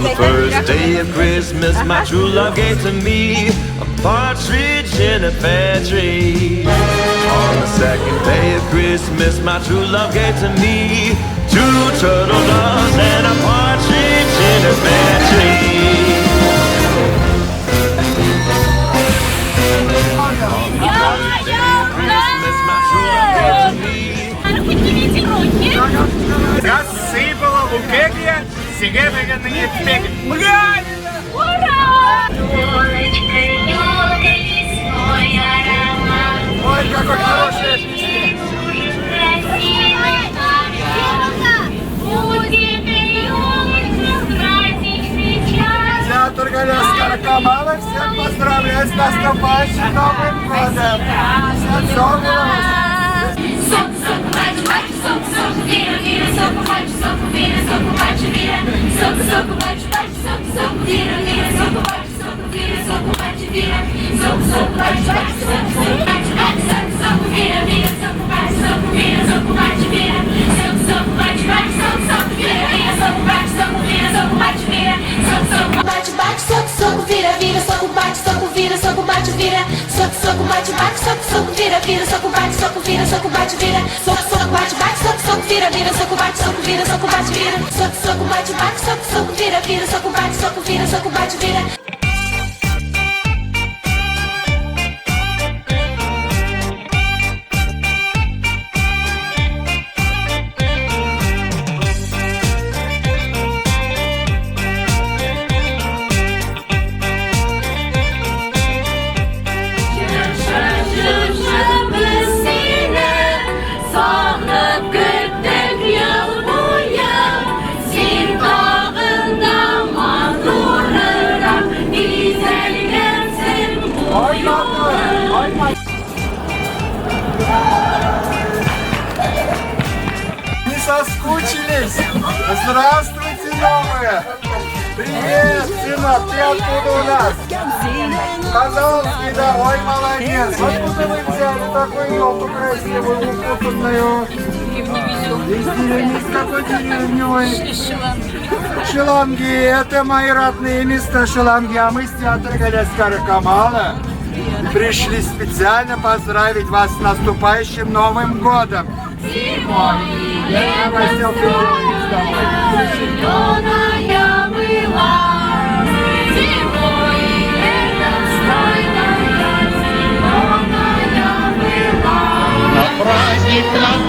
On the first day of Christmas, my true love gave to me a partridge in a pear tree. On the second day of Christmas, my true love gave to me two turtle doves and a partridge in a pear tree. Засыпала лукеги, сигареты на ней спеки. Ура! Ёлочка, ёлка, лесной аромат. Ой, какой хороший! Красивый аромат. Будет ёлочка, праздничный час. Театр Галяскара Камала всех поздравляет с наступающим Новым годом! Всем Сок, бач, бач, сок, вира, вира, сок, бач, вира, сок, бач, вира. Сок, бач, бач, сок, вира, вира, сок, бач, вира, сок, бач, вира. Сок, бач, бач, сок, бач, сок, вира, вира, сок, бач, вира, сок, бач, вира. Сок, бач, бач, сок, вира, вира, сок, бач, вира, сок, бач, вира. Сок, бач, бач, сок, вира, вира, сок, бач, вира, сок, бач, вира. Сок, бач, бач, сок, вира, вира, сок, бач, вира, сок, бач, вира. Сок, бач, бач, сок, вира, вира, сок, бач, вира, сок, бач, вира. Сок, бач, бач, сок, вира, вира, сок, бач, вира, сок, бач, вира. Не соскучились? Здравствуйте, новые! Привет, сынок, ты откуда у нас? Казанский, да, ой, молодец! Откуда вы взяли такую елку красивую, укутанную? Из деревни, с какой деревни вы? Шеланги, это мои родные места Шеланги, а мы с театра Галяскара Камала пришли специально поздравить вас с наступающим Новым годом! Зимой лето зеленая была, зимой лето стройная зеленая была. На праздник нам